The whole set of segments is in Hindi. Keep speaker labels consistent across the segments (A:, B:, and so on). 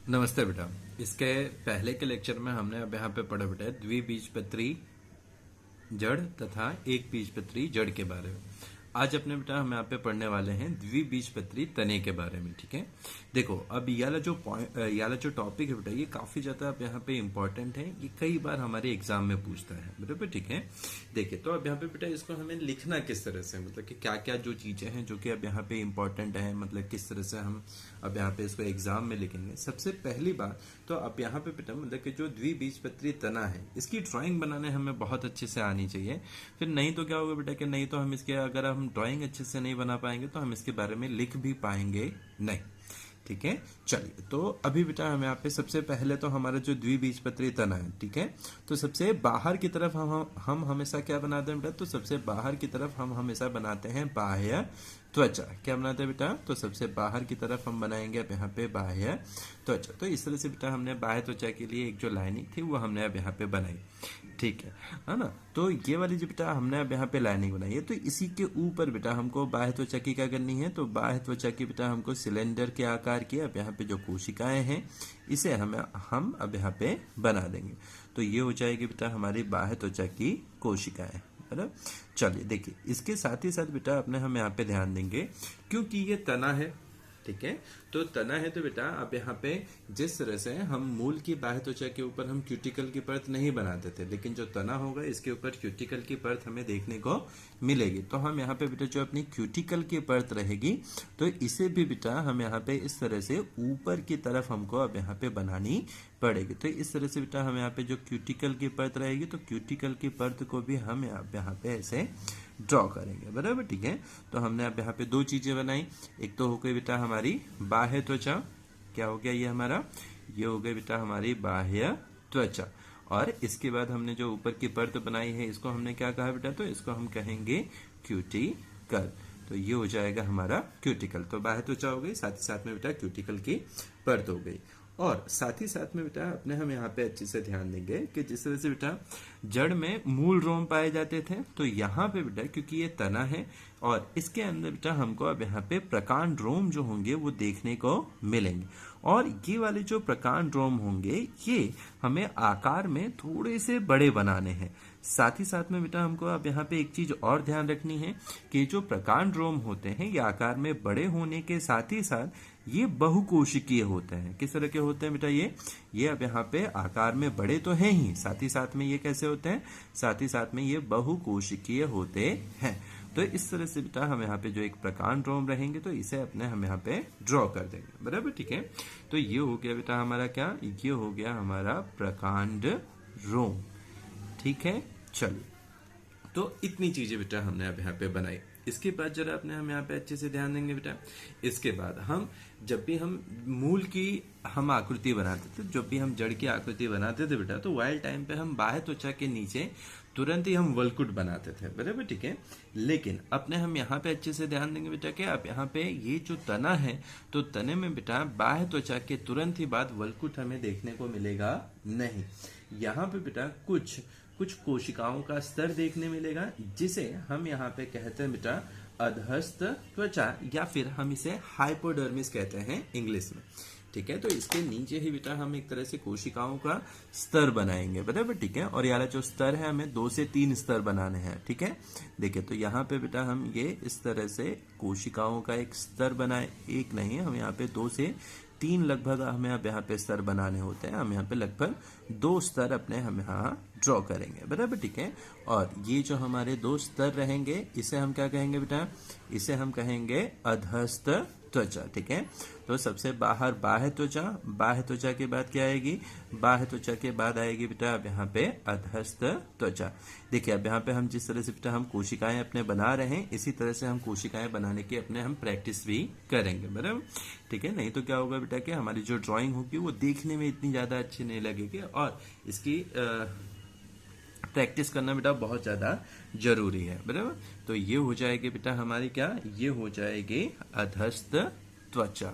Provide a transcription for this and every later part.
A: नमस्ते बेटा। इसके पहले के लेक्चर में हमने अब यहाँ पे पढ़ा बेटा द्विबीजपत्री जड़ तथा एक बीजपत्री जड़ के बारे में। आज अपने बेटा हम यहाँ पे पढ़ने वाले हैं द्विबीजपत्री तने के बारे में। ठीक है, देखो अब याला जो टॉपिक है बेटा ये काफी ज्यादा अब यहाँ पे इम्पोर्टेंट है। ये कई बार हमारे एग्जाम में पूछता है बराबर। ठीक है, देखिए तो अब यहाँ पे बेटा इसको हमें लिखना किस तरह से, मतलब कि क्या क्या जो चीजें हैं जो कि अब यहाँ पे इम्पोर्टेंट है, मतलब किस तरह से हम अब यहाँ पे इसको एग्जाम में लिखेंगे। सबसे पहली बात तो अब यहाँ पे बेटा मतलब कि जो द्विबीजपत्री तना है इसकी ड्राइंग बनाने हमें बहुत अच्छे से आनी चाहिए। फिर नहीं तो क्या होगा बेटा कि नहीं तो हम इसके अगर हम ड्राइंग अच्छे से नहीं बना पाएंगे तो हम इसके बारे में लिख भी पाएंगे नहीं। ठीक है, चलिए तो अभी बेटा हम यहाँ पे सबसे पहले तो हमारा जो द्विबीजपत्री तना है, ठीक है, तो सबसे बाहर की तरफ हम हमेशा क्या बनाते हैं बेटा, तो सबसे बाहर की तरफ हम हमेशा बनाते हैं बाह्य त्वचा। क्या बनाते हैं बेटा, तो सबसे बाहर की तरफ हम बनाएंगे अब यहाँ पे बाह्य त्वचा। तो इस तरह से बेटा हमने बाह्य त्वचा के लिए एक जो लाइनिंग थी वो हमने अब यहाँ पे बनाई। ठीक है ना, तो ये वाली जो बेटा हमने अब यहाँ पे लाइनिंग बनाई है, तो इसी के ऊपर बेटा हमको बाह्य त्वचा की क्या करनी है, तो बाह्य त्वचा की बेटा हमको सिलेंडर के आकार की अब यहाँ पे जो कोशिकाएं हैं इसे हम अब यहाँ पे बना देंगे। तो ये हो जाएगी बेटा हमारी बाह्य त्वचा की कोशिकाएं। बराबर, चलिए देखिए इसके साथ ही साथ बेटा अपने हम यहाँ पे ध्यान देंगे क्योंकि ये तना है। ठीक है, तो तना है तो बेटा अब यहाँ पे जिस तरह से हम मूल की बाह्य त्वचा के ऊपर हम क्यूटिकल की परत नहीं बनाते थे, लेकिन जो तना होगा इसके ऊपर क्यूटिकल की परत हमें देखने को मिलेगी। तो हम यहाँ पे बेटा जो अपनी क्यूटिकल की परत रहेगी तो इसे भी बेटा हम यहाँ पे इस तरह से ऊपर की तरफ हमको अब यहाँ पे बनानी पड़ेगी। तो इस तरह से बेटा हम यहाँ पे जो क्यूटिकल की परत रहेगी तो क्यूटिकल की परत को भी हम यहाँ पे ऐसे ड्रॉ करेंगे। बराबर, ठीक है, तो हमने अब यहाँ पे दो चीजें बनाई। एक तो हो गई बेटा हमारी बाह्य त्वचा, क्या हो गया ये हमारा, ये हो गई बेटा हमारी बाह्य त्वचा। और इसके बाद हमने जो ऊपर की परत बनाई है इसको हमने क्या कहा बेटा, तो इसको हम कहेंगे क्यूटिकल। तो ये हो जाएगा हमारा क्यूटिकल। तो बाह्य त्वचा हो गई, साथ ही साथ में बेटा क्यूटिकल की परत हो गई। और साथ ही साथ में बेटा अपने हम यहाँ पे अच्छे से ध्यान देंगे कि जिस तरह से बेटा जड़ में मूल रोम पाए जाते थे, तो यहाँ पे बेटा क्योंकि ये तना है और इसके अंदर बेटा हमको अब यहाँ पे प्रकांड रोम जो होंगे वो देखने को मिलेंगे। और ये वाले जो प्रकांड रोम होंगे ये हमें आकार में थोड़े से बड़े बनाने हैं। साथ ही साथ में बेटा हमको अब यहाँ पे एक चीज और ध्यान रखनी है कि जो प्रकांड रोम होते हैं ये आकार में बड़े होने के साथ ही साथ ये बहुकोशिकीय होते हैं। किस तरह के होते हैं बेटा, ये अब यहाँ पे आकार में बड़े तो हैं ही, साथ ही साथ में ये कैसे होते हैं, साथ ही साथ में ये बहुकोशिकीय होते हैं। तो इस तरह से बेटा हम यहाँ पे जो एक प्रकांड रोम रहेंगे तो इसे अपने हम यहाँ पे ड्रॉ कर देंगे। बराबर, ठीक है, तो ये हो गया बेटा हमारा क्या, ये हो गया हमारा प्रकांड रोम। ठीक है, चलिए तो इतनी चीजें बेटा हमने अब यहाँ पे बनाई। इसके बाद जरा अपने हम यहाँ पे अच्छे से ध्यान देंगे बेटा। इसके बाद हम जब भी हम मूल की हम आकृति बनाते थे, जब भी हम जड़ की आकृति बनाते थे बेटा, तो वाइल्ड टाइम पे हम बाह्य त्वचा के नीचे तुरंत ही हम वलकुट बनाते थे। बराबर, ठीक है, लेकिन अपने हम यहाँ पे अच्छे से ध्यान देंगे बेटा कि अब यहाँ पे ये जो तना है तो तने में बेटा बाह्य त्वचा के तुरंत ही बाद वलकुट हमें देखने को मिलेगा नहीं। यहाँ पे बेटा कुछ कोशिकाओं का स्तर देखने मिलेगा जिसे हम यहाँ पे कहते हैं बेटा अधस्थ त्वचा, या फिर हम इसे हाइपोडर्मिस कहते हैं इंग्लिश में। ठीक है, तो इसके नीचे ही बेटा हम एक तरह से कोशिकाओं का स्तर बनाएंगे। बराबर, ठीक है, और यार जो स्तर है हमें 2 से 3 स्तर बनाने हैं। ठीक है, देखिए तो यहाँ पे बेटा हम ये इस तरह से कोशिकाओं का एक स्तर बनाए, एक नहीं हम यहाँ पे 2 से 3 लगभग हमें अब यहाँ पे स्तर बनाने होते हैं। हम यहाँ पे लगभग 2 स्तर अपने हम यहाँ ड्रॉ करेंगे। बराबर, ठीक है, और ये जो हमारे 2 स्तर रहेंगे इसे हम क्या कहेंगे बेटा, इसे हम कहेंगे अधस्थ त्वचा। ठीक है, तो सबसे बाहर बाह्य त्वचा, बाह्य त्वचा के बाद क्या आएगी, बाह्य त्वचा के बाद आएगी बेटा अब यहाँ पे अधस्थ त्वचा। देखिए अब यहाँ पे हम जिस तरह से बेटा हम कोशिकाएं अपने बना रहे हैं इसी तरह से हम कोशिकाएं बनाने की अपने हम प्रैक्टिस भी करेंगे। बराबर, ठीक है, नहीं तो क्या होगा बेटा कि हमारी जो ड्राइंग होगी वो देखने में इतनी ज्यादा अच्छी नहीं लगेगी और इसकी प्रैक्टिस करना बेटा बहुत ज्यादा जरूरी है। बराबर, तो ये हो जाएगी बेटा हमारी क्या, ये हो जाएगी अधस्थ त्वचा,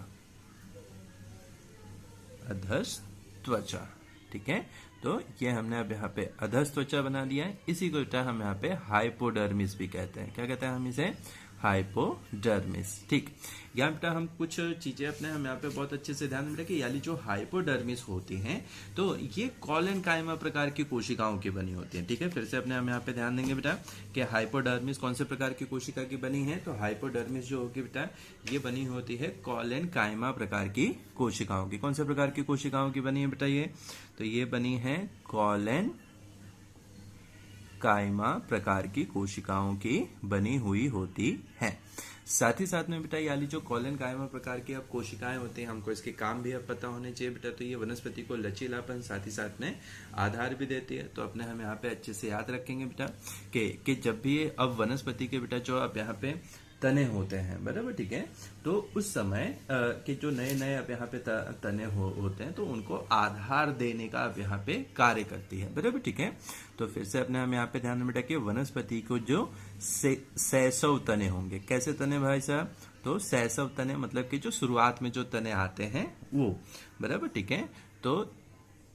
A: अधस्थ त्वचा। ठीक है, तो ये हमने अब यहाँ पे अधस्थ त्वचा बना दिया है। इसी को बेटा हम यहाँ पे हाइपोडर्मिस भी कहते हैं। क्या कहते हैं हम इसे, हाइपोडर्मिस। ठीक, यहाँ बेटा हम कुछ चीजें अपने हम यहाँ पे बहुत अच्छे से ध्यान में रखें। यानी जो हाइपोडर्मिस होती हैं तो ये कॉलेनकाइमा प्रकार की कोशिकाओं की बनी होती है। ठीक है, फिर से अपने हम यहाँ पे ध्यान देंगे बेटा कि हाइपोडर्मिस कौन से प्रकार की कोशिका की बनी है। तो हाइपोडर्मिस जो होगी बेटा ये बनी होती है कॉलेनकाइमा प्रकार की कोशिकाओं की। कौन से प्रकार की कोशिकाओं की बनी है बेटा ये? तो ये बनी है कॉलेन काइमा प्रकार की कोशिकाओं की बनी हुई होती है। साथ ही साथ में बेटा यानी जो कॉलन काइमा प्रकार की अब कोशिकाएं होती हैं, हमको इसके काम भी अब पता होने चाहिए बेटा। तो ये वनस्पति को लचीलापन साथ ही साथ में आधार भी देती है। तो अपने हम यहाँ पे अच्छे से याद रखेंगे बेटा कि जब भी अब वनस्पति के बेटा जो अब यहाँ पे तने होते हैं, बराबर, ठीक है, तो उस समय के जो नए नए अब यहाँ पे तने होते हैं तो उनको आधार देने का अब यहाँ पे कार्य करती है, बराबर, ठीक है। तो फिर से अपने हम यहाँ पे ध्यान में रखिए वनस्पति को जो शैशव तने होंगे। कैसे तने भाई साहब? तो शैशव तने मतलब कि जो शुरुआत में जो तने आते हैं वो, बराबर, ठीक है। तो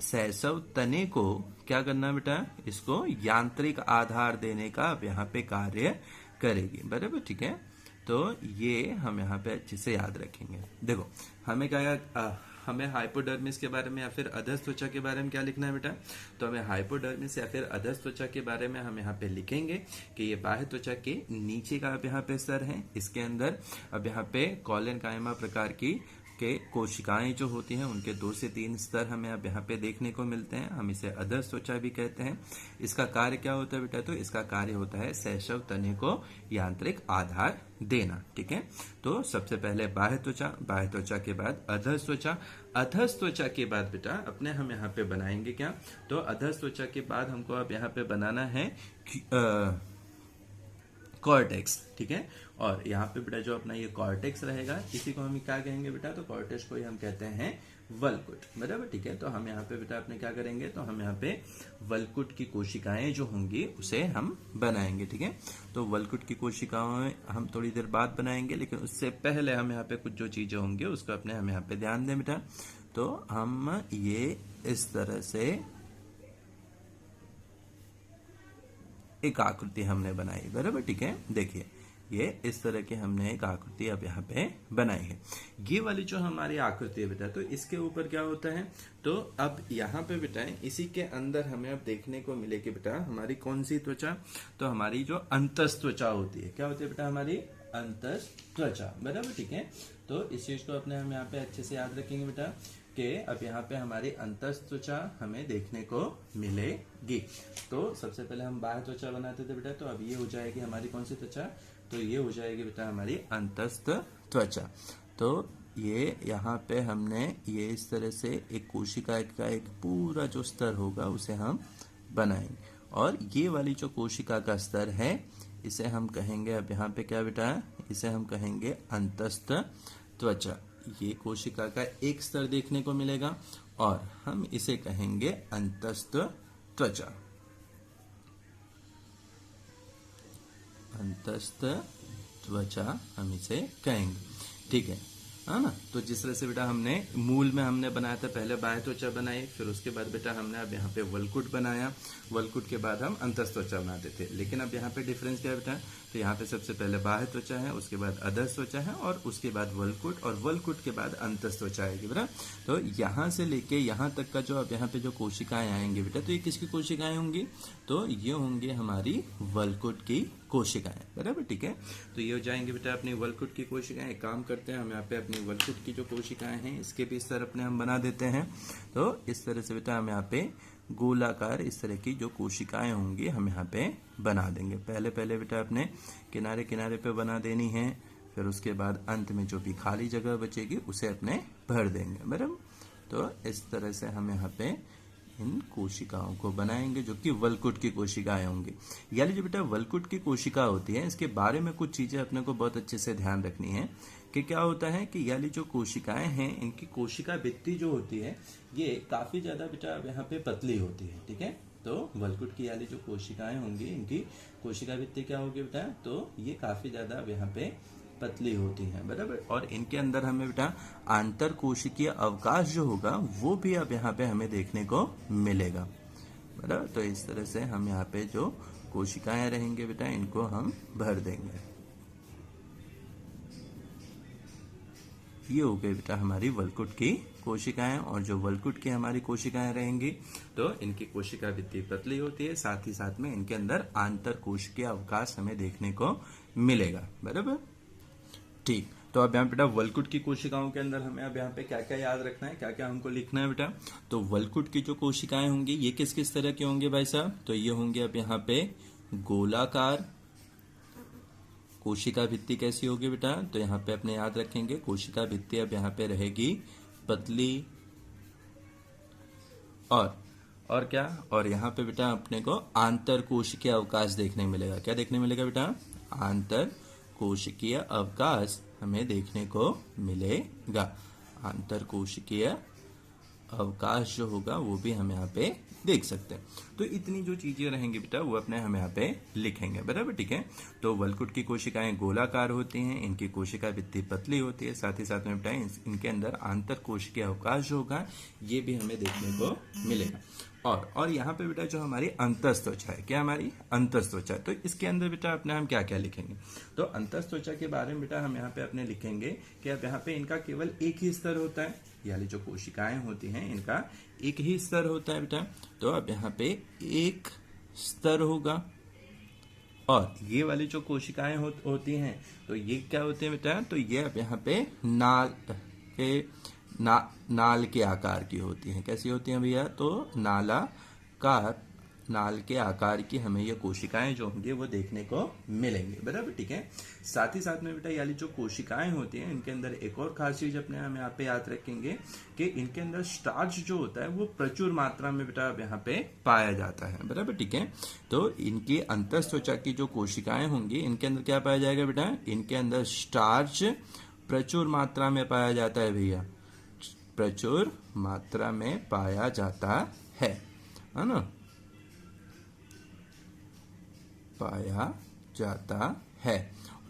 A: शैशव तने को क्या करना बेटा? इसको यांत्रिक आधार देने का अब यहाँ पे कार्य करेगी, बराबर, ठीक है। तो ये हम यहाँ पे अच्छे से याद रखेंगे। देखो हमें क्या हमें हाइपोडर्मिस के बारे में या फिर अधस त्वचा के बारे में क्या लिखना है बेटा? तो हमें हाइपोडर्मिस या फिर अधस त्वचा के बारे में हम यहाँ पे लिखेंगे कि ये बाह्य त्वचा के नीचे का अब यहाँ पे स्तर है। इसके अंदर अब यहाँ पे कॉलेनकाइमा प्रकार की के कोशिकाएं जो होती हैं उनके 2 से 3 स्तर हमें अब यहाँ पे देखने को मिलते हैं। हम इसे अधस त्वचा भी कहते हैं। इसका कार्य क्या होता है बेटा? तो इसका कार्य होता है शैशव तने को यांत्रिक आधार देना, ठीक है। तो सबसे पहले बाह्य त्वचा के बाद अधस त्वचा के बाद बेटा अपने हम यहाँ पे बनाएंगे क्या? तो अधस त्वचा के बाद हमको अब यहाँ पे बनाना है कॉर्टेक्स, ठीक है। और यहाँ पे बेटा जो अपना ये कॉर्टेक्स रहेगा इसी को हम क्या कहेंगे बेटा? तो कॉर्टेक्स को ही हम कहते हैं वल्कुट, बराबर, ठीक है। तो हम यहाँ पे बेटा अपने क्या करेंगे? तो हम यहाँ पे वल्कुट की कोशिकाएं जो होंगी उसे हम बनाएंगे, ठीक है। तो वल्कुट की कोशिकाएं हम थोड़ी देर बाद बनाएंगे, लेकिन उससे पहले हम यहाँ पे कुछ जो चीजें होंगी उसको अपने हम यहाँ पे ध्यान दें बेटा। तो हम ये इस तरह से एक आकृति हमने बनाई, बराबर, ठीक है। देखिए ये इस तरह की हमने एक आकृति अब यहाँ पे बनाई है। ये वाली जो हमारी आकृति है बेटा, तो इसके ऊपर क्या होता है? तो अब यहाँ पे बेटा इसी के अंदर हमें अब देखने को मिलेगी बेटा हमारी कौन सी त्वचा? तो हमारी जो अंतस त्वचा होती है। क्या होती है बेटा? हमारी अंतस त्वचा, बराबर, ठीक है। तो इस चीज को अपने हम यहाँ पे अच्छे से याद रखेंगे बेटा कि अब यहाँ पे हमारी अंतस त्वचा हमें देखने को मिलेगी। तो सबसे पहले हम बाह्य त्वचा बनाते थे बेटा, तो अब ये हो जाएगी हमारी कौन सी त्वचा? तो ये हो जाएगी बेटा हमारी अंतस्थ त्वचा। तो ये यहाँ पे हमने ये इस तरह से एक कोशिका का एक पूरा जो स्तर होगा उसे हम बनाएंगे। और ये वाली जो कोशिका का स्तर है इसे हम कहेंगे अब यहाँ पे क्या बेटा? इसे हम कहेंगे अंतस्थ त्वचा। ये कोशिका का एक स्तर देखने को मिलेगा और हम इसे कहेंगे अंतस्थ त्वचा। अंतस्थ त्वचा हम इसे कहेंगे, ठीक है ना। तो जिस तरह से बेटा हमने मूल में हमने बनाया था, पहले बाह्य त्वचा बनाई, फिर उसके बाद बेटा हमने अब यहाँ पे वल्कुट बनाया, वल्कुट के बाद हम अंतस्थ त्वचा बनाते थे। लेकिन अब यहाँ पे डिफरेंस क्या है बेटा? तो यहाँ पे सबसे पहले बाह्य त्वचा है, उसके बाद अधस त्वचा है और उसके बाद वल्कुट, और वल्कुट के बाद अंतस्थ त्वचा आएगी बेटा। तो यहाँ से लेके यहाँ तक का जो अब यहाँ पे जो कोशिकाएं आएंगी बेटा, तो ये किसकी कोशिकाएं होंगी? तो ये होंगी हमारी वल्कुट की कोशिकाएं, बराबर, ठीक है। तो ये हो जाएंगे बेटा अपनी वल्कुट की कोशिकाएं। एक काम करते हैं हम यहाँ पे अपनी वल्कुट की जो कोशिकाएं हैं इसके भी स्तर अपने हम बना देते हैं। तो इस तरह से बेटा हम यहाँ पे गोलाकार इस तरह की जो कोशिकाएं होंगी हम यहाँ पे बना देंगे। पहले बेटा अपने किनारे किनारे पे बना देनी है, फिर उसके बाद अंत में जो भी खाली जगह बचेगी उसे अपने भर देंगे, बराबर। तो इस तरह से हम यहाँ पे इन कोशिकाओं को बनाएंगे जो कि वल्कुट की कोशिकाएं होंगी। यानी जो बेटा वल्कुट की कोशिका होती है इसके बारे में कुछ चीजें अपने को बहुत अच्छे से ध्यान रखनी है कि क्या होता है कि यानी जो कोशिकाएं हैं इनकी कोशिका भित्ति जो होती है ये काफी ज्यादा बेटा यहाँ पे पतली होती है, ठीक है। तो वल्कुट की यानी जो कोशिकाएं होंगी इनकी कोशिका भित्ति क्या होगी बेटा? तो ये काफी ज्यादा अब यहाँ पे पतली होती हैं, बराबर। और इनके अंदर हमें बेटा आंतर कोशिकीय अवकाश जो होगा वो भी अब यहाँ पे हमें देखने को मिलेगा, बराबर। तो इस तरह से हम यहाँ पे जो कोशिकाएं रहेंगे बेटा इनको हम भर देंगे। ये हो गई बेटा हमारी वलकुट की कोशिकाएं। और जो वलकुट की हमारी कोशिकाएं रहेंगी तो इनकी कोशिका भित्ति पतली होती है, साथ ही साथ में इनके अंदर आंतर कोशिकीय अवकाश हमें देखने को मिलेगा। बराबर, ठीक। तो अब यहाँ बेटा वलकुट की कोशिकाओं के अंदर हमें अब यहाँ पे क्या क्या याद रखना है, क्या क्या हमको लिखना है बेटा। तो वलकुट की जो कोशिकाएं होंगी ये किस किस तरह के होंगे भाई साहब, तो ये होंगे अब यहाँ पे गोलाकार। कोशिका भित्ति कैसी होगी बेटा, तो यहाँ पे अपने याद रखेंगे कोशिका भित्ति अब यहाँ पे रहेगी पतली। और क्या, और यहाँ पे बेटा अपने को आंतर कोशिकीय अवकाश देखने मिलेगा। क्या देखने मिलेगा बेटा, आंतर कोशिकीय अवकाश हमें देखने को मिलेगा। आंतर कोशिकीय अवकाश जो होगा वो भी हम यहाँ पे देख सकते हैं। तो इतनी जो चीजें रहेंगी बेटा वो अपने हम यहाँ पे लिखेंगे। बराबर, ठीक है। तो वलकुट की कोशिकाएं गोलाकार होती हैं, इनकी कोशिका भित्ति पतली होती है, साथ ही साथ में बेटा इनके अंदर आंतर कोशिकीय अवकाश जो होगा ये भी हमें देखने को मिलेगा। और यहाँ पे बेटा जो हमारी अंतस्त्वचा है, क्या हमारी अंतस्त्वचा, तो इसके अंदर बेटा अपने हम क्या क्या लिखेंगे। तो अंतस्त्वचा के बारे में बेटा हम यहाँ पे अपने लिखेंगे कि अब यहाँ पे इनका केवल एक ही स्तर होता है, यानी जो कोशिकाएं होती हैं इनका एक ही स्तर होता है बेटा। तो अब यहाँ पे एक स्तर होगा। और ये वाली जो कोशिकाएं होती हैं तो ये क्या होते हैं बेटा, तो ये अब यहाँ पे नाल के आकार की होती हैं। कैसी होती हैं भैया, तो नाल के आकार की हमें ये कोशिकाएं जो होंगी वो देखने को मिलेंगी। बराबर, ठीक है। साथ ही साथ में बेटा यानी जो कोशिकाएं होती हैं इनके अंदर एक और खास चीज अपने हम यहाँ पे याद रखेंगे कि इनके अंदर स्टार्च जो होता है वो प्रचुर मात्रा में बेटा अब यहाँ पे पाया जाता है। बराबर, ठीक है। तो इनकी अंतस्त्वचा की जो कोशिकाएं होंगी इनके अंदर क्या पाया जाएगा बेटा, इनके अंदर स्टार्च प्रचुर मात्रा में पाया जाता है भैया, प्रचुर मात्रा में पाया जाता है ना, पाया जाता है।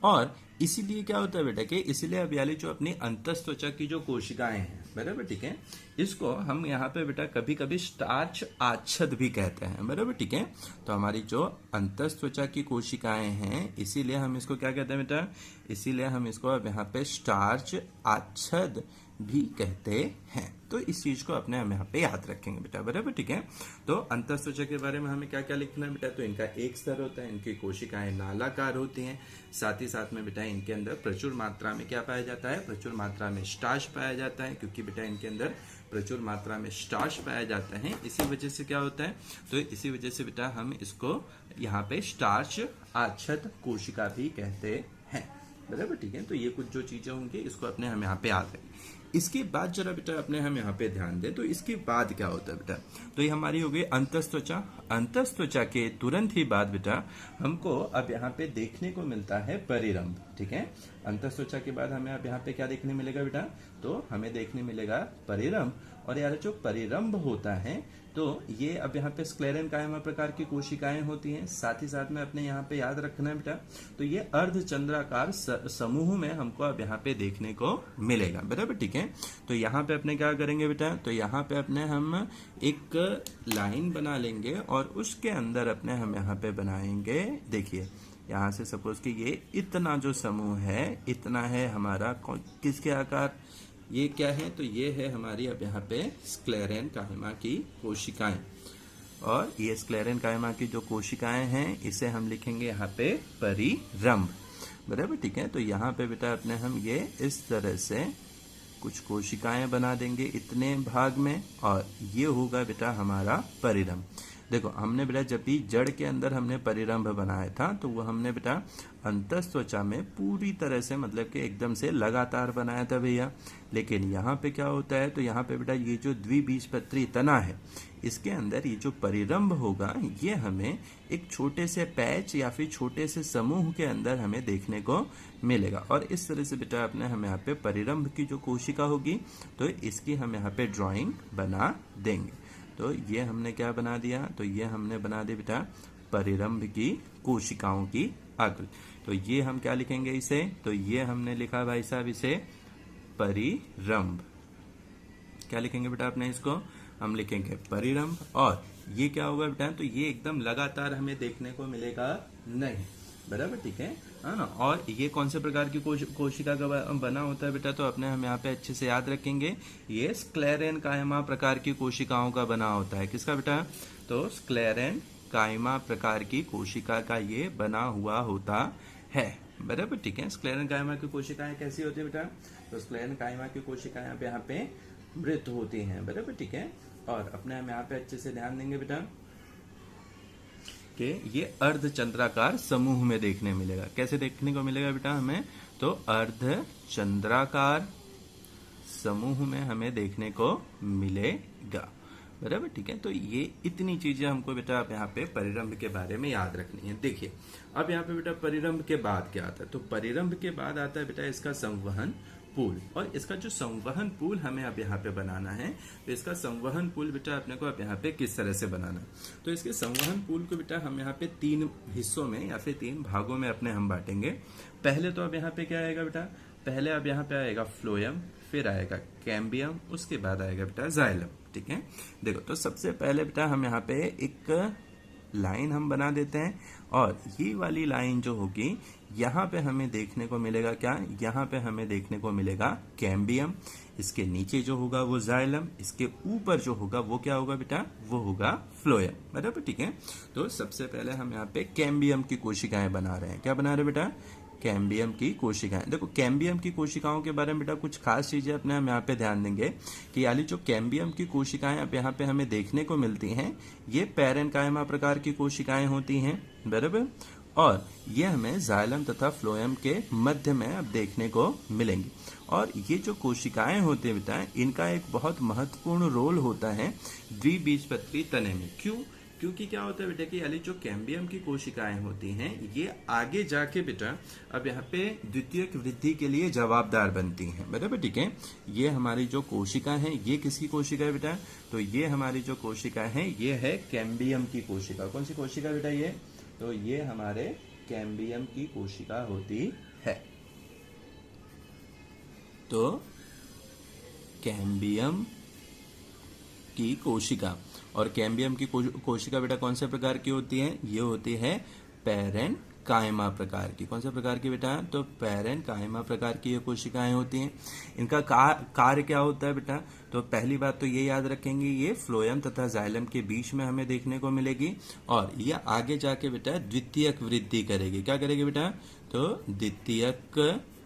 A: और इसीलिए क्या होता है बेटा कि इसीलिए अब यानी जो अपनी अंतस्त्वचा की जो कोशिकाएं हैं, बराबर, ठीक है, इसको हम यहाँ पे बेटा कभी कभी स्टार्च आच्छद भी कहते हैं। बराबर, ठीक है। तो हमारी जो अंतस्त्वचा की कोशिकाएं हैं इसीलिए हम इसको क्या कहते हैं बेटा, इसीलिए हम इसको अब यहाँ पे स्टार्च आच्छद भी कहते हैं। तो इस चीज को अपने हम यहाँ पे याद रखेंगे बेटा। बराबर, ठीक है। तो अंतस्त्वचा के बारे में हमें क्या क्या लिखना है बेटा, तो इनका एक स्तर होता है, इनकी कोशिकाएं नालाकार होती हैं, साथ ही साथ में बेटा इनके अंदर प्रचुर मात्रा में क्या पाया जाता है, प्रचुर मात्रा में स्टार्च पाया जाता है। क्योंकि बेटा इनके अंदर प्रचुर मात्रा में स्टार्च पाया जाता है, इसी वजह से क्या होता है, तो इसी वजह से बेटा हम इसको यहाँ पे स्टार्च आच्छद कोशिका भी कहते हैं। बराबर, ठीक है। तो ये कुछ जो चीजें होंगी इसको अपने हम यहाँ पे याद रखें। इसके बाद जरा बेटा अपने हम यहाँ पे ध्यान दें तो इसके बाद क्या होता है बेटा, तो ये हमारी हो गई अंतस्त्वचा। अंतस्त्वचा के तुरंत ही बाद बेटा हमको अब यहाँ पे देखने को मिलता है परिरंभ। ठीक है, अंतस्त्वचा के बाद हमें अब यहाँ पे क्या देखने मिलेगा बेटा, तो हमें देखने मिलेगा परिरंभ। और यार जो परिरंभ होता है तो ये अब यहाँ पे स्क्लेरन कायमा प्रकार की कोशिकाएं होती हैं। साथ ही साथ में अपने यहाँ पे याद रखना है बेटा, तो ये अर्धचंद्राकार समूह में हमको अब यहाँ पे देखने को मिलेगा। बराबर, ठीक है। तो यहाँ पे अपने क्या करेंगे बेटा, तो यहाँ पे अपने हम एक लाइन बना लेंगे और उसके अंदर अपने हम यहाँ पे बनाएंगे, देखिए यहाँ से सपोज कि ये इतना जो समूह है इतना है हमारा, किसके आकार, ये क्या है, तो ये है हमारी अब यहाँ पे स्क्लेरन कायमा की कोशिकाएं। और ये स्क्लेरन कायमा की जो कोशिकाएं हैं इसे हम लिखेंगे यहाँ पे परिरंभ। बराबर, ठीक है। तो यहाँ पे बेटा अपने हम ये इस तरह से कुछ कोशिकाएं बना देंगे इतने भाग में, और ये होगा बेटा हमारा परिरंभ। देखो हमने बेटा जब भी जड़ के अंदर हमने परिरंभ बनाया था तो वो हमने बेटा अंतस्त्वचा में पूरी तरह से मतलब कि एकदम से लगातार बनाया था भैया। लेकिन यहाँ पे क्या होता है, तो यहाँ पे बेटा ये जो द्विबीजपत्री तना है इसके अंदर ये जो परिरंभ होगा ये हमें एक छोटे से पैच या फिर छोटे से समूह के अंदर हमें देखने को मिलेगा। और इस तरह से बेटा अपने हम यहाँ पे परिरंभ की जो कोशिका होगी तो इसकी हम यहाँ पे ड्राइंग बना देंगे। तो ये हमने क्या बना दिया, तो ये हमने बना दिया बेटा परिरंभ की कोशिकाओं की आकृति। तो ये हम क्या लिखेंगे इसे, तो ये हमने लिखा भाई साहब इसे परिरंभ। क्या लिखेंगे बेटा अपने इसको, हम लिखेंगे परिरंभ। और ये क्या होगा बेटा, तो ये एकदम लगातार हमें देखने को मिलेगा नहीं। बराबर, ठीक है ना। और ये कौन से प्रकार की कोशिका का बना होता है बेटा, तो अपने हम यहाँ पे अच्छे से याद रखेंगे, ये स्क्लेरेन कायमा प्रकार की कोशिकाओं का बना होता है। किसका बेटा, तो स्क्लेरेन कायमा प्रकार की कोशिका का ये बना हुआ होता है, बराबर, ठीक है। स्क्लेरेन कायमा की कोशिकाएं कैसी होती है बेटा, तो स्क्लेरेन कायमा की कोशिकाएं यहाँ पे मृत होती हैं, बराबर, ठीक है। और अपने हम यहाँ पे अच्छे से ध्यान देंगे बेटा कि ये अर्धचंद्राकार समूह में देखने मिलेगा। कैसे देखने को मिलेगा बेटा हमें, तो अर्धचंद्राकार समूह में हमें देखने को मिलेगा, बराबर, ठीक है। तो ये इतनी चीजें हमको बेटा आप यहाँ पे परिरंभ के बारे में याद रखनी है। देखिए अब यहाँ पे बेटा परिरंभ के बाद क्या आता है, तो परिरंभ के बाद आता है बेटा इसका संवहन पुल। और इसका जो संवहन पुल हमें अब यहाँ पे बनाना है, तो इसका संवहन पुल बेटा अपने को अब यहाँ पे किस तरह से बनाना है, तो इसके संवहन पुल को बेटा हम यहाँ पे 3 हिस्सों में या फिर 3 भागों में अपने हम बांटेंगे। पहले तो अब यहाँ पे क्या आएगा बेटा, पहले अब यहाँ पे आएगा फ्लोएम, फिर आएगा कैम्बियम, उसके बाद आएगा बेटा जाइलम, ठीक है। देखो तो सबसे पहले बेटा हम यहाँ पे एक लाइन हम बना देते हैं, और ये वाली लाइन जो होगी यहाँ पे हमें देखने को मिलेगा क्या, यहाँ पे हमें देखने को मिलेगा कैम्बियम, इसके नीचे जो होगा वो जाइलम, इसके ऊपर जो होगा वो क्या होगा बेटा, वो होगा फ्लोएम, बराबर, ठीक है। तो सबसे पहले हम यहाँ पे कैम्बियम की कोशिकाएं बना रहे हैं। क्या बना रहे हैं बेटा, कैम्बियम की कोशिकाएं। देखो कैम्बियम की कोशिकाओं के बारे में बेटा कुछ खास चीजें अपने हम यहाँ पे ध्यान देंगे कि यानी जो कैम्बियम की कोशिकाएं अब यहाँ पे हमें देखने को मिलती हैं, ये पैरेनकाइमा प्रकार की कोशिकाएं होती हैं, बराबर, और ये हमें जाइलम तथा फ्लोएम के मध्य में अब देखने को मिलेंगी। और ये जो कोशिकाएं होती हैं बेटा, इनका एक बहुत महत्वपूर्ण रोल होता है द्विबीजपत्री तने में। क्यों, क्योंकि क्या होता है बेटा कि यानी जो कैम्बियम की कोशिकाएं होती हैं, ये आगे जाके बेटा अब यहाँ पे द्वितीयक वृद्धि के लिए जवाबदार बनती हैं, बराबर, ठीक है। ये हमारी जो कोशिका है, ये किसकी कोशिका है बेटा, तो ये हमारी जो कोशिका है ये है कैम्बियम की कोशिका। कौन सी कोशिका बेटा ये, तो ये हमारे कैम्बियम की कोशिका होती है। तो कैम्बियम की कोशिका, और कैम्बियम की कोशिका बेटा कौन से प्रकार की होती है, ये होती है पैरेनकाइमा प्रकार की। कौन से प्रकार की बेटा, तो पैरेनकाइमा प्रकार की ये कोशिकाएं होती हैं। इनका कार्य क्या होता है बेटा, तो पहली बात तो ये याद रखेंगे, ये फ्लोएम तथा जाइलम के बीच में हमें देखने को मिलेगी, और ये आगे जाके बेटा द्वितीयक वृद्धि करेगी। क्या करेगी बेटा, तो द्वितीयक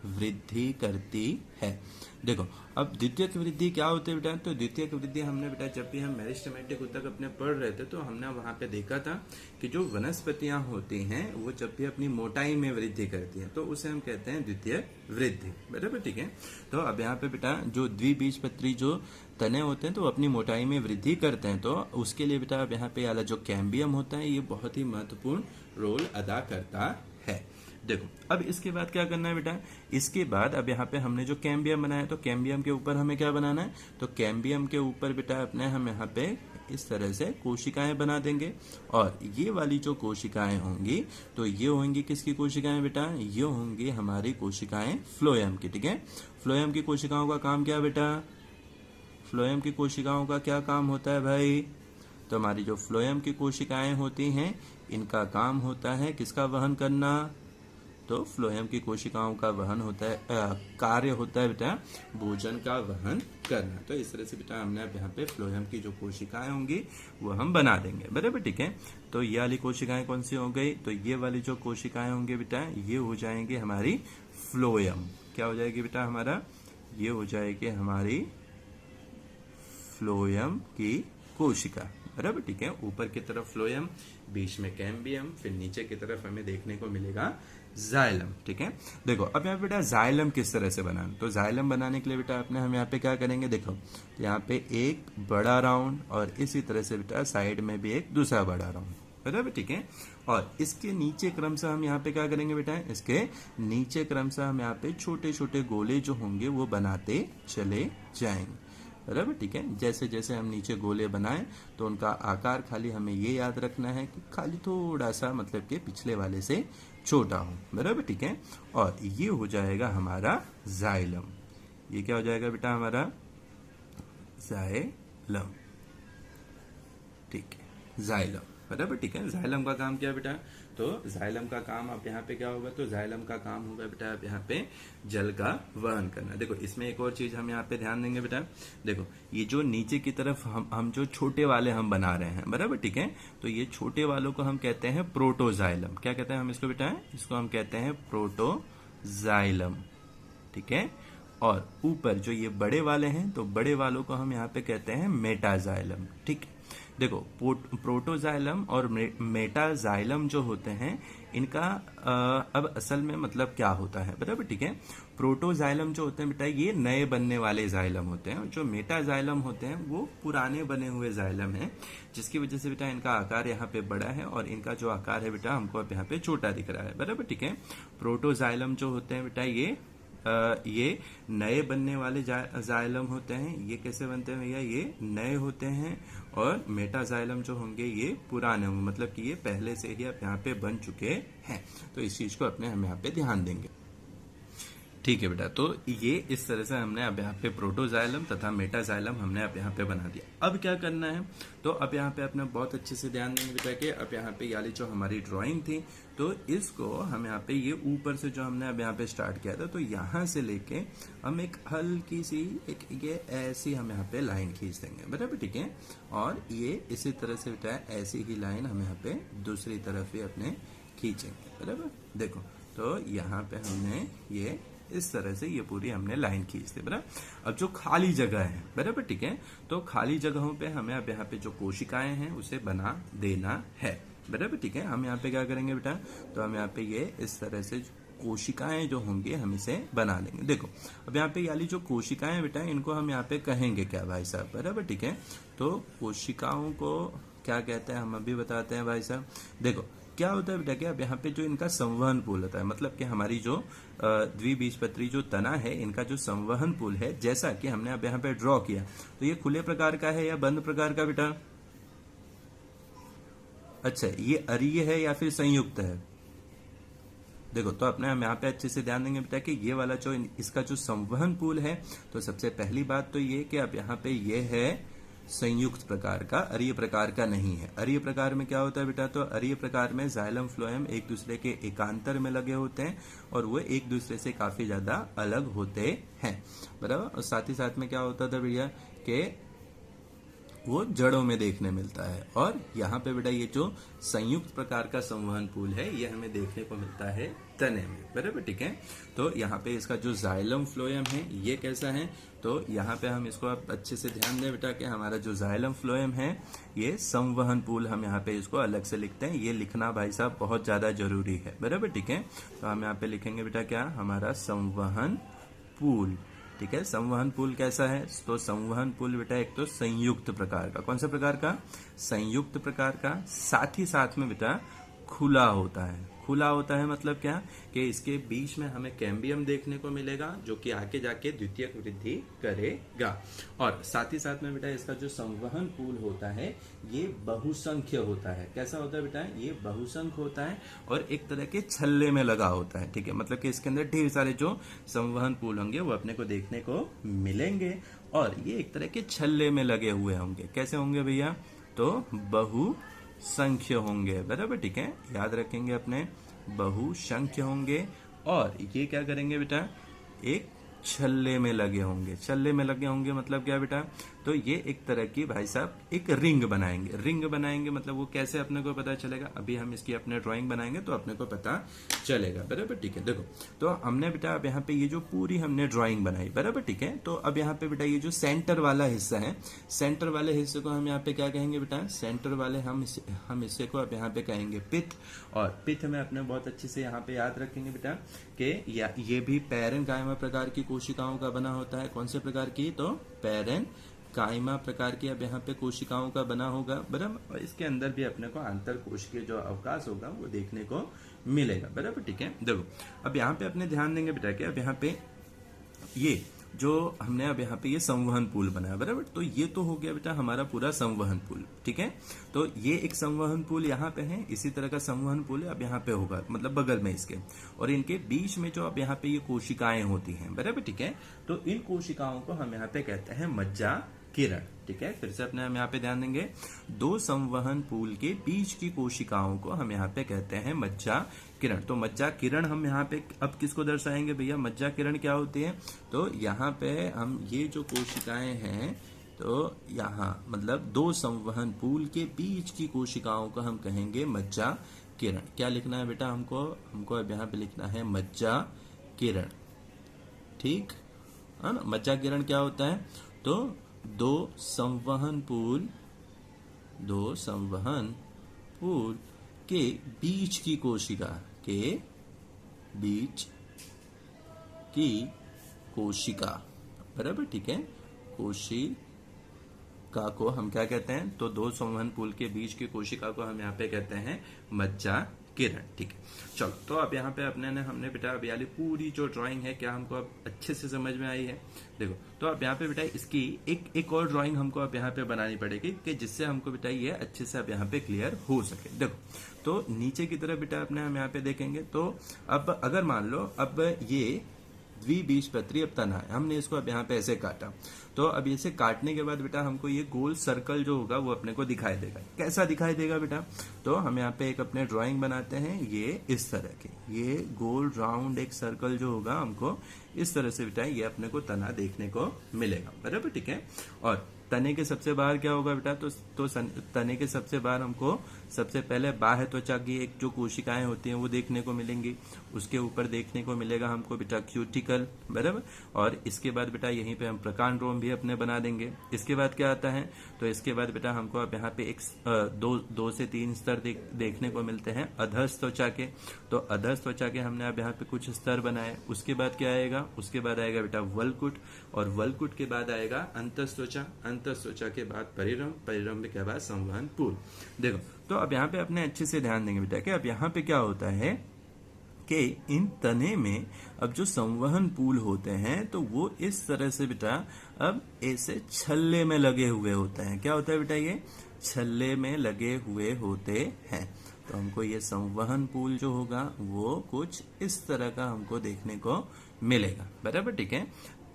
A: वृद्धि करती है। देखो अब द्वितीयक वृद्धि क्या होती है बेटा, तो द्वितीयक वृद्धि हमने बेटा जब भी हम मेरिस्टेमेटिक उत्तक अपने पढ़ रहे थे, तो हमने वहां पे देखा था कि जो वनस्पतियां होती हैं वो जब भी अपनी मोटाई में वृद्धि करती हैं, तो उसे हम कहते हैं द्वितीयक वृद्धि, बराबर, ठीक है। तो अब यहाँ पे बेटा जो द्विबीजपत्री जो तने होते हैं तो अपनी मोटाई में वृद्धि करते हैं, तो उसके लिए बेटा अब यहाँ पे वाला जो कैम्बियम होता है ये बहुत ही महत्वपूर्ण रोल अदा करता है। देखो अब इसके बाद क्या करना है बेटा, इसके बाद अब यहाँ पे हमने जो कैम्बियम बनाया, तो कैम्बियम के ऊपर हमें क्या बनाना है, तो कैम्बियम के ऊपर बेटा अपने हम यहाँ पे इस तरह से कोशिकाएं बना देंगे, और ये वाली जो कोशिकाएं होंगी तो ये होंगी किसकी कोशिकाएं बेटा, ये होंगी हमारी कोशिकाएं फ्लोएम की, ठीक है। फ्लोएम की कोशिकाओं का काम क्या बेटा, फ्लोएम की कोशिकाओं का क्या काम होता है भाई, तो हमारी जो फ्लोएम की कोशिकाएं होती हैं इनका काम होता है किसका वहन करना, तो फ्लोएम की कोशिकाओं का वहन होता है, कार्य होता है बेटा भोजन का वहन करना। तो इस तरह से बेटा हमने अब यहाँ पे फ्लोएम की जो कोशिकाएं होंगी वो हम बना देंगे, बराबर, ठीक है। तो ये वाली कोशिकाएं कौन सी हो गई, तो ये वाली जो कोशिकाएं होंगी बेटा ये हो जाएंगी हमारी फ्लोएम। क्या हो जाएगी बेटा हमारा, ये हो जाएगी हमारी फ्लोएम की कोशिका, बराबर, ठीक है। ऊपर की तरफ फ्लोएम, बीच में कैम्बियम, फिर नीचे की तरफ हमें देखने को मिलेगा जाइलम, ठीक है। देखो अब यहाँ बेटा जाइलम किस तरह से बनाना, तो जाइलम बनाने के लिए बेटा अपने हम यहाँ पे क्या करेंगे, देखो तो यहाँ पे एक बड़ा राउंड और इसी तरह से बेटा साइड में भी एक दूसरा बड़ा राउंड, बराबर, ठीक है। और इसके नीचे क्रम से हम यहाँ पे क्या करेंगे बेटा, इसके नीचे क्रम से हम यहाँ पे छोटे छोटे गोले जो होंगे वो बनाते चले जाएंगे, बराबर, ठीक है। जैसे जैसे हम नीचे गोले बनाएं तो उनका आकार खाली हमें ये याद रखना है कि खाली थोड़ा सा मतलब कि पिछले वाले से छोटा हो, बराबर, ठीक है। और ये हो जाएगा हमारा जाइलम, ये क्या हो जाएगा बेटा हमारा जाइलम, ठीक है, जाइलम, बराबर, ठीक है। जाइलम का काम क्या है बेटा, तो जाइलम का काम अब यहाँ पे क्या होगा, तो जाइलम का काम होगा बेटा अब यहाँ पे जल का वहन करना। देखो इसमें एक और चीज हम यहाँ पे ध्यान देंगे बेटा, देखो ये जो नीचे की तरफ हम जो छोटे वाले हम बना रहे हैं, बराबर, ठीक है। तो ये छोटे वालों को हम कहते हैं प्रोटोजाइलम। क्या कहते हैं हम इसको बेटा, इसको हम कहते हैं प्रोटोजाइलम, ठीक है। और ऊपर जो ये बड़े वाले हैं, तो बड़े वालों को हम यहाँ पे कहते हैं मेटाजाइलम, ठीक है। देखो प्रोटोजाइलम और मेटाजाइलम जो होते हैं इनका अब असल में मतलब क्या होता है, बराबर, ठीक है। प्रोटोजाइलम जो होते हैं बेटा ये नए बनने वाले जाइलम होते हैं, और जो मेटाजाइलम होते हैं वो पुराने बने हुए जाइलम हैं, जिसकी वजह से बेटा इनका आकार यहाँ पे बड़ा है और इनका जो आकार है बेटा हमको अब यहाँ पे छोटा दिख रहा है, बराबर, ठीक है। प्रोटोजाइलम जो होते हैं बेटा ये नए बनने वाले जाइलम होते हैं। ये कैसे बनते हैं भैया, ये नए होते हैं। और मेटाजाइलम जो होंगे ये पुराने होंगे, मतलब कि ये पहले से ही अब यहाँ पे बन चुके हैं। तो इस चीज को अपने हम यहाँ पे ध्यान देंगे, ठीक है बेटा। तो ये इस तरह से हमने अब यहाँ पे प्रोटोजाइलम तथा मेटाजाइलम हमने अब यहाँ पे बना दिया। अब क्या करना है, तो अब यहाँ पे अपने बहुत अच्छे से ध्यान देंगे बेटा कि अब यहाँ पे याली जो हमारी ड्राइंग थी, तो इसको हम यहाँ पे ये ऊपर से जो हमने अब यहाँ पे स्टार्ट किया था, तो यहाँ से लेके हम एक हल्की सी एक ये ऐसी हम यहाँ पे लाइन खींच देंगे, बराबर, ठीक है। और ये इसी तरह से बेटा ऐसी ही लाइन हम यहाँ पे दूसरी तरफ भी अपने खींचेंगे, बराबर। देखो तो यहाँ पे हमने ये इस तरह से ये पूरी हमने लाइन खींच दी, बराबर। अब जो खाली जगह है, बराबर, ठीक है, तो खाली जगहों पे हमें अब यहाँ पे जो कोशिकाएं हैं उसे बना देना है, बराबर, ठीक है। हम यहाँ पे क्या करेंगे बेटा, तो हम यहाँ पे ये इस तरह से कोशिकाएं जो होंगी हम इसे बना लेंगे। देखो अब यहाँ पे याली जो कोशिकाएं बेटा इनको हम यहाँ पे कहेंगे क्या भाई साहब, बराबर, ठीक है। तो कोशिकाओं को क्या कहते हैं हम अभी बताते हैं भाई साहब। देखो क्या होता है बेटा कि अब यहाँ पे जो इनका संवहन पुल होता है, मतलब कि हमारी जो द्विबीजपत्री जो तना है इनका जो संवहन पुल है, जैसा कि हमने अब यहाँ पे ड्रॉ किया, तो ये खुले प्रकार का है या बंद प्रकार का बेटा, अच्छा ये अरीय है या फिर संयुक्त है। देखो तो अपने हम यहाँ पे अच्छे से ध्यान देंगे बेटा कि ये वाला जो इसका जो संवहन पुल है, तो सबसे पहली बात तो ये कि अब यहाँ पे ये है संयुक्त प्रकार का, अरीय प्रकार का नहीं है। अरीय प्रकार में क्या होता है बेटा, तो अरीय प्रकार में जाइलम फ्लोएम एक दूसरे के एकांतर में लगे होते हैं और वो एक दूसरे से काफी ज्यादा अलग होते हैं, बराबर। और साथ ही साथ में क्या होता था भैया कि वो जड़ों में देखने मिलता है। और यहाँ पे बेटा ये जो संयुक्त प्रकार का संवहन पुल है ये हमें देखने को मिलता है तने में, बराबर, ठीक है। तो यहाँ पे इसका जो जाइलम फ्लोएम है ये कैसा है, तो यहाँ पे हम इसको आप अच्छे से ध्यान दें बेटा कि हमारा जो जाइलम फ्लोएम है ये संवहन पुल, हम यहाँ पे इसको अलग से लिखते हैं। ये लिखना भाई साहब बहुत ज्यादा जरूरी है, बराबर, ठीक है। तो हम यहाँ पे लिखेंगे बेटा क्या, हमारा संवहन पुल, ठीक है। संवहन पुल कैसा है, तो संवहन पुल बेटा एक तो संयुक्त प्रकार का, कौन सा प्रकार का, संयुक्त प्रकार का, साथ ही साथ में बेटा खुला होता है। खुला होता है मतलब क्या कि इसके बीच में हमें कैम्बियम देखने को मिलेगा जो कि आगे जाके द्वितीयक वृद्धि करेगा। और साथ ही साथ में बेटा इसका जो संवहन पुल होता है ये बहुसंख्य होता है। कैसा होता है बेटा, ये बहुसंख्य होता है और एक तरह के छल्ले में लगा होता है, ठीक है। मतलब कि इसके अंदर ढेर सारे जो संवहन पुल होंगे वो अपने को देखने को मिलेंगे और ये एक तरह के छल्ले में लगे हुए होंगे। कैसे होंगे भैया, तो बहुसंख्य होंगे, बराबर, ठीक है। याद रखेंगे अपने, बहुसंख्य होंगे और ये क्या करेंगे बेटा, एक छल्ले में लगे होंगे। छल्ले में लगे होंगे मतलब क्या बेटा, तो ये एक तरह की भाई साहब एक रिंग बनाएंगे। रिंग बनाएंगे मतलब वो कैसे अपने को पता चलेगा, अभी हम इसकी अपने ड्राइंग बनाएंगे तो अपने को पता चलेगा, बराबर, ठीक है। देखो तो हमने बेटा अब यहाँ पे ये जो पूरी हमने ड्राइंग बनाई, बराबर, ठीक है। तो अब यहाँ पे बेटा ये जो सेंटर वाला हिस्सा है, सेंटर वाले हिस्से को हम यहाँ पे क्या कहेंगे बेटा, सेंटर वाले हम हिस्से को अब यहाँ पे कहेंगे पित्त। और पित्त में अपने बहुत अच्छे से यहाँ पे याद रखेंगे बेटा कि ये भी पैरेनकाइमा प्रकार की कोशिकाओं का बना होता है। कौन से प्रकार की, तो पैरेनकाइमा प्रकार की अब यहाँ पे कोशिकाओं का बना होगा, बराबर। और इसके अंदर भी अपने को आंतर कोशिकीय जो अवकाश होगा वो देखने को मिलेगा, बराबर, ठीक है। देखो अब यहाँ पे अपने ध्यान देंगे बेटा कि अब यहाँ पे ये जो हमने अब यहाँ पे ये संवहन पुल बनाया, बराबर। तो ये तो हो गया बेटा हमारा पूरा संवहन पुल, ठीक है। तो ये एक संवहन पुल यहाँ पे है, इसी तरह का संवहन पुल अब यहाँ पे होगा, मतलब बगल में इसके, और इनके बीच में जो अब यहाँ पे ये कोशिकाएं होती हैं, बराबर, ठीक है। तो इन कोशिकाओं को हम यहाँ पे कहते हैं मज्जा किरण। ठीक है, फिर से अपने हम यहाँ पे ध्यान देंगे, दो संवहन पूल के बीच की कोशिकाओं को हम यहाँ पे कहते हैं मज्जा किरण। तो मज्जा किरण हम यहाँ पे अब किसको दर्शाएंगे भैया, मज्जा किरण क्या होती है, तो यहाँ पे हम ये जो कोशिकाएं हैं, तो यहाँ मतलब दो संवहन पूल के बीच की कोशिकाओं को हम कहेंगे मज्जा किरण। क्या लिखना है बेटा हमको अब यहाँ पे लिखना है मज्जा किरण। ठीक है ना, मज्जा किरण क्या होता है, तो दो संवहन पूल के बीच की कोशिका बराबर। ठीक है, कोशिका को हम क्या कहते हैं, तो दो संवहन पूल के बीच की कोशिका को हम यहाँ पे कहते हैं मज्जा किरण। ठीक है, चलो तो अब यहाँ पे हमने बेटा अब यानी पूरी जो ड्राइंग है क्या हमको अब अच्छे से समझ में आई है। देखो तो अब यहाँ पे बेटा इसकी एक और ड्राइंग हमको अब यहाँ पे बनानी पड़ेगी कि जिससे हमको बेटा ये अच्छे से अब यहाँ पे क्लियर हो सके। देखो तो नीचे की तरफ बेटा हम यहाँ पे देखेंगे, तो अब अगर मान लो अब ये द्विबीजपत्री अब तना है, हमने इसको अब यहाँ पे ऐसे काटा, तो अब इसे काटने के बाद बेटा हमको ये गोल सर्कल जो होगा वो अपने को दिखाई देगा। कैसा दिखाई देगा बेटा, तो हम यहाँ पे एक अपने ड्राइंग बनाते हैं, ये इस तरह की, ये गोल राउंड एक सर्कल जो होगा हमको इस तरह से बेटा ये अपने को तना देखने को मिलेगा बराबर। ठीक है, और तने के सबसे बाहर क्या होगा बेटा, तो तने के सबसे बाहर हमको सबसे पहले बाह्य त्वचा की एक जो कोशिकाएं होती हैं वो देखने को मिलेंगी, उसके ऊपर देखने को मिलेगा हमको बेटा क्यूटिकल बराबर, और इसके बाद बेटा यहीं पे हम प्रकांड्रोम भी अपने बना देंगे। इसके बाद क्या आता है, तो इसके बाद बेटा हमको अब यहाँ पे एक दो से तीन स्तर देखने को मिलते हैं अधस त्वचा के। तो अधस त्वचा के हमने अब यहाँ पे कुछ स्तर बनाए। उसके बाद क्या आएगा, उसके बाद आएगा बेटा वल्कुट, और वल्कुट के बाद आएगा अंतस त्वचा, अंतस त्वचा के बाद परिरंभ, परिरंभ के बाद संवहन पूल। देखो तो अब यहाँ पे अपने अच्छे से ध्यान देंगे बेटा कि अब यहाँ पे क्या होता है कि इन तने में अब जो संवहन पूल होते हैं तो वो इस तरह से बेटा अब ऐसे छल्ले में लगे हुए होते हैं। क्या होता है बेटा, ये छल्ले में लगे हुए होते हैं। तो हमको ये संवहन पूल जो होगा वो कुछ इस तरह का हमको देखने को मिलेगा बराबर। ठीक है,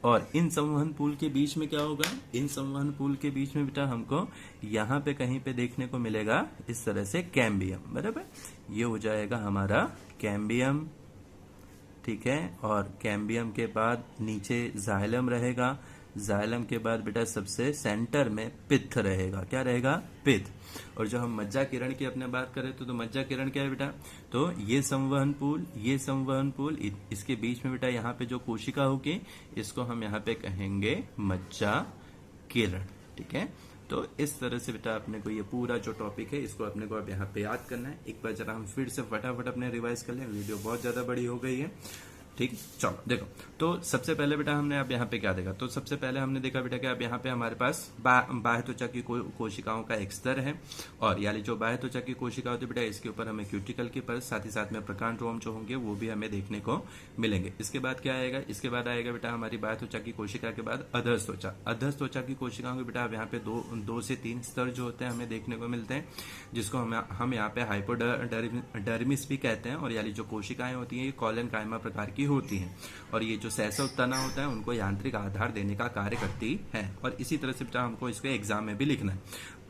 A: और इन संवहन पूल के बीच में क्या होगा, इन संवहन पूल के बीच में बेटा हमको यहाँ पे कहीं पे देखने को मिलेगा इस तरह से कैम्बियम बराबर। ये हो जाएगा हमारा कैम्बियम। ठीक है, और कैम्बियम के बाद नीचे जाइलम रहेगा, जाइलम के बाद बेटा सबसे सेंटर में पित्त रहेगा। क्या रहेगा, पित्त। और जो हम मज्जा किरण की अपने बात करें तो मज्जा किरण क्या है बेटा, तो ये संवहन पूल इसके बीच में बेटा यहाँ पे जो कोशिका होगी इसको हम यहाँ पे कहेंगे मज्जा किरण। ठीक है, तो इस तरह से बेटा अपने को ये पूरा जो टॉपिक है इसको अपने को अब यहाँ पे याद करना है। एक बार जरा हम फिर से फटाफट अपने रिवाइज कर लें, वीडियो बहुत ज्यादा बड़ी हो गई है। ठीक, चलो देखो तो सबसे पहले बेटा हमने अब यहाँ पे क्या देखा, तो सबसे पहले हमने देखा बेटा कि अब यहाँ पे हमारे पास बाह्य त्वचा की कोशिकाओं का एक स्तर है, और यानी जो बाह्य त्वचा की कोशिका होती है बेटा इसके ऊपर हमें क्यूटिकल के परत, साथ ही साथ में प्रकांड्रोम जो होंगे वो भी हमें देखने को मिलेंगे। इसके बाद क्या आएगा, इसके बाद आएगा बेटा हमारी बाह्य त्वचा की कोशिका के बाद अधस त्वचा। अधस त्वचा की कोशिकाओं के बेटा अब यहाँ पे दो से तीन स्तर जो होते हैं हमें देखने को मिलते हैं, जिसको हम यहाँ पे हाइपोडर्मिस भी कहते हैं, और यानी जो कोशिकाएं होती हैं ये कॉलन कायमा प्रकार की होती हैं, और ये जो सैसव तना होता है उनको यांत्रिक आधार देने का कार्य करती है। और इसी तरह से बेटा हमको इसको एग्जाम में भी लिखना है।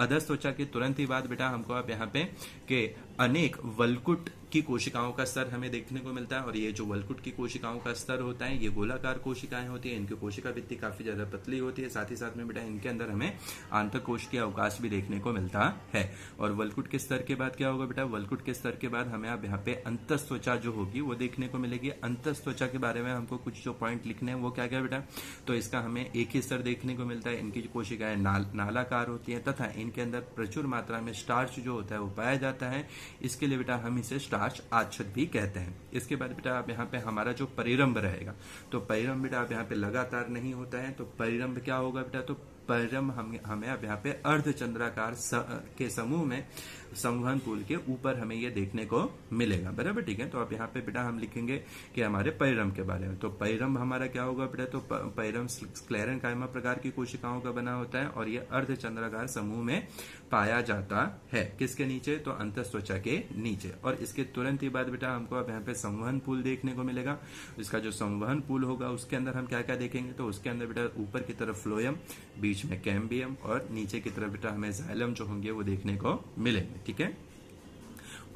A: अधस त्वचा के तुरंत ही बाद बेटा हमको अब यहाँ पे के अनेक वल्कुट की कोशिकाओं का स्तर हमें देखने को मिलता है, और ये जो वल्कुट की कोशिकाओं का स्तर होता है ये गोलाकार कोशिकाएं होती है, इनकी कोशिका भित्ति काफी ज्यादा पतली होती है, साथ ही साथ में बेटा इनके अंदर हमें आंतरकोश के अवकाश भी देखने को मिलता है। और वल्कुट के स्तर के बाद क्या होगा बेटा, वल्कुट के स्तर के बाद हमें अब यहाँ पे अंतस त्वचा जो होगी वो देखने को मिलेगी। अंतस त्वचा के बारे में हमको कुछ जो पॉइंट लिखने हैं वो क्या क्या बेटा, तो इसका हमें एक ही स्तर देखने को मिलता है, इनकी जो कोशिकाएं नालाकार होती है तथा इनके अंदर प्रचुर मात्रा में स्टार्च जो होता है वो पाया जाता है, इसके लिए बेटा हम इसे स्टार्च आच्छद भी कहते हैं। इसके बाद बेटा आप यहाँ पे हमारा जो परिरंभ रहेगा, तो परिरंभ बेटा आप यहाँ पे लगातार नहीं होता है, तो परिरंभ क्या होगा बेटा, तो परिरंभ हमें अब यहाँ पे अर्धचंद्राकार के समूह में संवहन पुल के ऊपर हमें ये देखने को मिलेगा। बराबर, ठीक है। तो अब यहाँ पे बेटा हम लिखेंगे कि हमारे पैरम के बारे में। तो पैरम हमारा क्या होगा बेटा, तो पैरम स्क्लेरेंकाइमा प्रकार की कोशिकाओं का बना होता है और ये अर्धचंद्राकार समूह में पाया जाता है। किसके नीचे, तो अंतःत्वचा के नीचे। और इसके तुरंत ही बाद बेटा हमको अब यहाँ पे संवहन पुल देखने को मिलेगा। इसका जो संवहन पुल होगा उसके अंदर हम क्या क्या देखेंगे, तो उसके अंदर बेटा ऊपर की तरफ फ्लोएम, बीच में कैम्बियम और नीचे की तरफ बेटा हमें जाइलम जो होंगे वो देखने को मिलेंगे। ठीक है।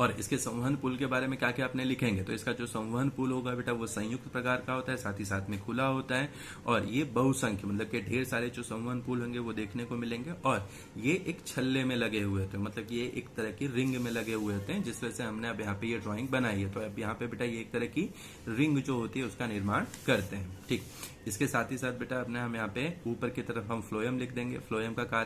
A: और इसके संवहन पुल के बारे में क्या क्या अपने लिखेंगे, तो इसका जो संवहन पुल होगा बेटा वो संयुक्त प्रकार का होता है, साथ ही साथ में खुला होता है और ये बहुसंख्य मतलब कि ढेर सारे जो संवहन पुल होंगे वो देखने को मिलेंगे। और ये एक छल्ले में लगे हुए होते हैं, मतलब ये एक तरह की रिंग में लगे हुए होते हैं, जिस वजह से हमने अब यहाँ पे ये ड्राइंग बनाई है। तो अब यहाँ पे बेटा ये एक तरह की रिंग जो होती है उसका निर्माण करते हैं। ठीक, इसके साथ ही साथ बेटा अपने हम यहाँ पे ऊपर की तरफ हम फ्लोएम लिख देंगे। फ्लोएम का कार्य